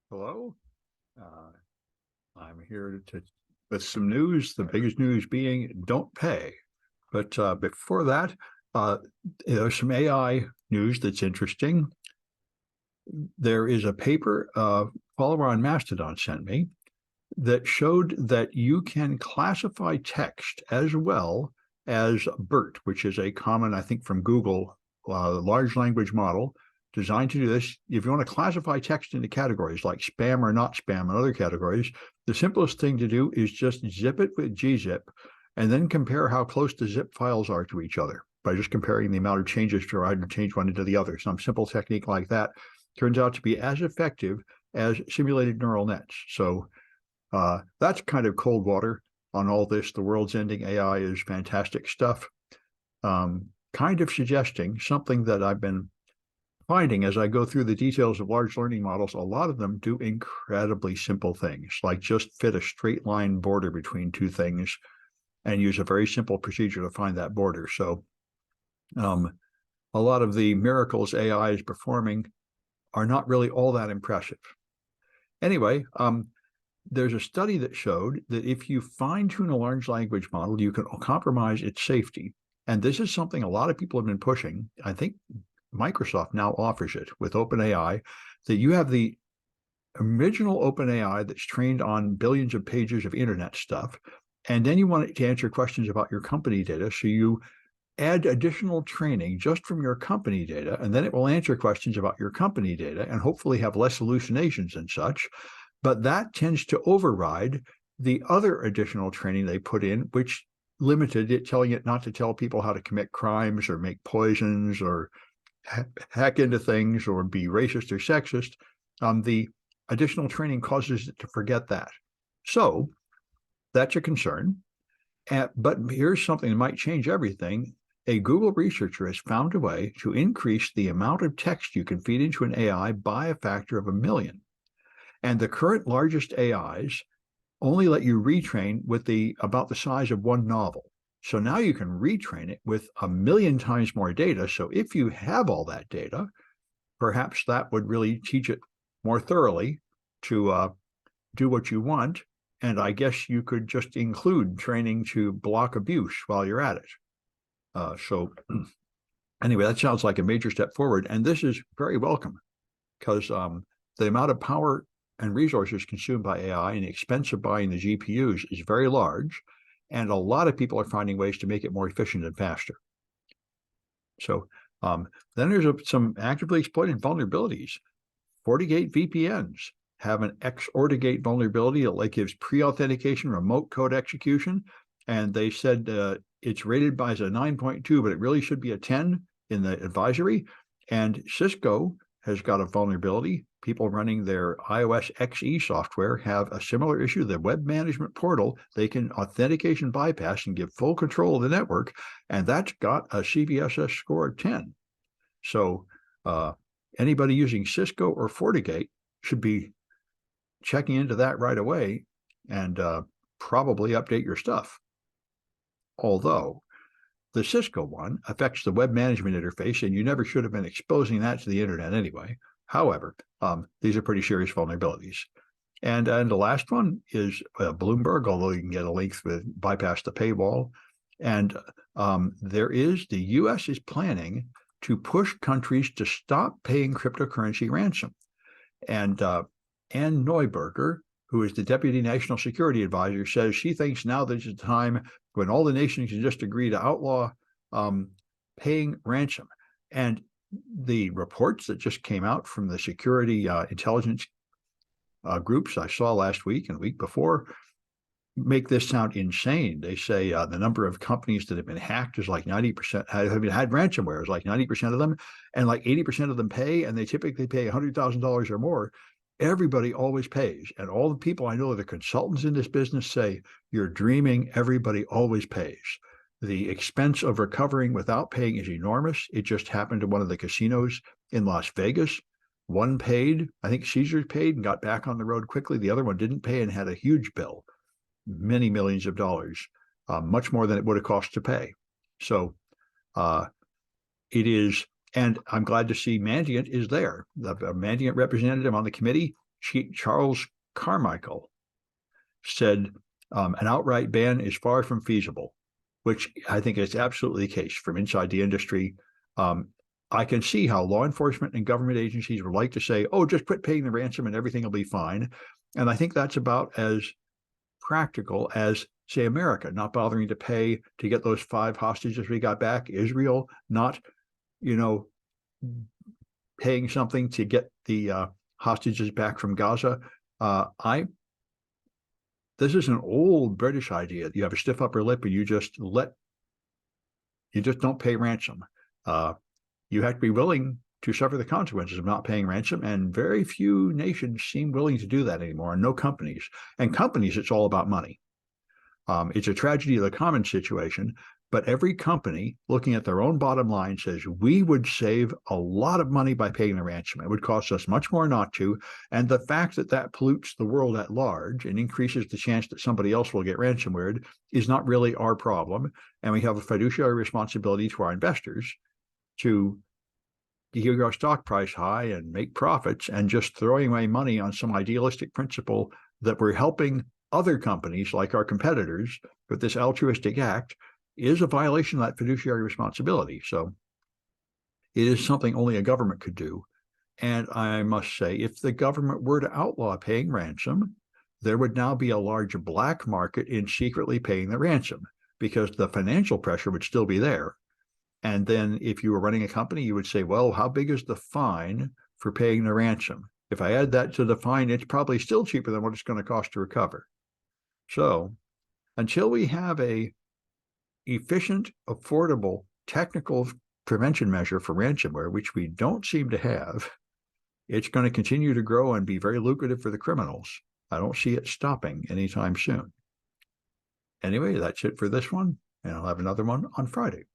Hello. Uh, I'm here with some news. The biggest news being don't pay. But before that, uh, there's some AI news that's interesting. There is a paper follower on Mastodon sent me that showed that you can classify text as well as BERT, which is a common, I think, from Google, large language model designed to do this. If you want to classify text into categories like spam or not spam and other categories, the simplest thing to do is just zip it with gzip and then compare how close the zip files are to each other by just comparing the amount of changes to either change one into the other. Some simple technique like that turns out to be as effective as simulated neural nets. So that's kind of cold water on all this. The world's ending AI is fantastic stuff. Kind of suggesting something that I've been finding as I go through the details of large learning models. A lot of them do incredibly simple things, like just fit a straight line border between two things and use a very simple procedure to find that border. So a lot of the miracles AI is performing are not really all that impressive. Anyway, there's a study that showed that if you fine-tune a large language model, you can compromise its safety. And this is something a lot of people have been pushing. I think Microsoft now offers it with OpenAI, that you have the original OpenAI that's trained on billions of pages of internet stuff, and then you want it to answer questions about your company data. So you add additional training just from your company data, and then it will answer questions about your company data and hopefully have less hallucinations and such. But that tends to override the other additional training they put in, which limited it, telling it not to tell people how to commit crimes or make poisons or hack into things or be racist or sexist. The additional training causes it to forget that. So that's a concern. But here's something that might change everything. A Google researcher has found a way to increase the amount of text you can feed into an AI by a factor of 1,000,000. And the current largest AIs only let you retrain with about the size of one novel. So now you can retrain it with 1,000,000 times more data. So if you have all that data, perhaps that would really teach it more thoroughly to do what you want. And I guess you could just include training to block abuse while you're at it. So anyway, that sounds like a major step forward. And this is very welcome because the amount of power and resources consumed by AI and the expense of buying the GPUs is very large. And a lot of people are finding ways to make it more efficient and faster. So then there's some actively exploited vulnerabilities. FortiGate VPNs have an XOrtigate vulnerability that gives pre-authentication remote code execution. And they said it's rated by as a 9.2, but it really should be a 10 in the advisory. And Cisco has got a vulnerability. People running their iOS XE software have a similar issue. The web management portal, they can authentication bypass and give full control of the network, and that's got a CVSS score of 10. So anybody using Cisco or FortiGate should be checking into that right away and probably update your stuff. Although the Cisco one affects the web management interface, and you never should have been exposing that to the internet anyway. However, these are pretty serious vulnerabilities. And the last one is Bloomberg, although you can get a link with bypass the paywall. And the U.S. is planning to push countries to stop paying cryptocurrency ransom. And Ann Neuberger, who is the Deputy National Security Advisor, says she thinks now there's a time when all the nations can just agree to outlaw paying ransom. And the reports that just came out from the security intelligence groups I saw last week and the week before make this sound insane. They say the number of companies that have been hacked is like 90%, had ransomware is like 90% of them, and like 80% of them pay, and they typically pay $100,000 or more. Everybody always pays. And all the people I know, the consultants in this business, say, you're dreaming, everybody always pays. The expense of recovering without paying is enormous. It just happened to one of the casinos in Las Vegas. One paid, I think Caesars paid and got back on the road quickly. The other one didn't pay and had a huge bill, many millions of dollars, much more than it would have cost to pay. So it is, and I'm glad to see Mandiant is there. The Mandiant representative on the committee, Charles Carmichael said an outright ban is far from feasible, which I think is absolutely the case from inside the industry. I can see how law enforcement and government agencies would like to say, oh, just quit paying the ransom and everything will be fine. And I think that's about as practical as, say, America not bothering to pay to get those 5 hostages we got back, Israel not, paying something to get the hostages back from Gaza. This is an old British idea. You have a stiff upper lip and you just don't pay ransom. You have to be willing to suffer the consequences of not paying ransom, and very few nations seem willing to do that anymore, and no companies. And companies, it's all about money. It's a tragedy of the commons situation, but every company looking at their own bottom line says, we would save a lot of money by paying the ransom. It would cost us much more not to. And the fact that that pollutes the world at large and increases the chance that somebody else will get ransomware is not really our problem. And we have a fiduciary responsibility to our investors to keep our stock price high and make profits, and just throwing away money on some idealistic principle that we're helping other companies like our competitors with this altruistic act is a violation of that fiduciary responsibility. So it is something only a government could do. And I must say, if the government were to outlaw paying ransom, there would now be a large black market in secretly paying the ransom, because the financial pressure would still be there. And then if you were running a company, you would say, well, how big is the fine for paying the ransom? If I add that to the fine, it's probably still cheaper than what it's going to cost to recover. So until we have a efficient, affordable, technical prevention measure for ransomware, which we don't seem to have, it's going to continue to grow and be very lucrative for the criminals. I don't see it stopping anytime soon. Anyway, that's it for this one, and I'll have another one on Friday.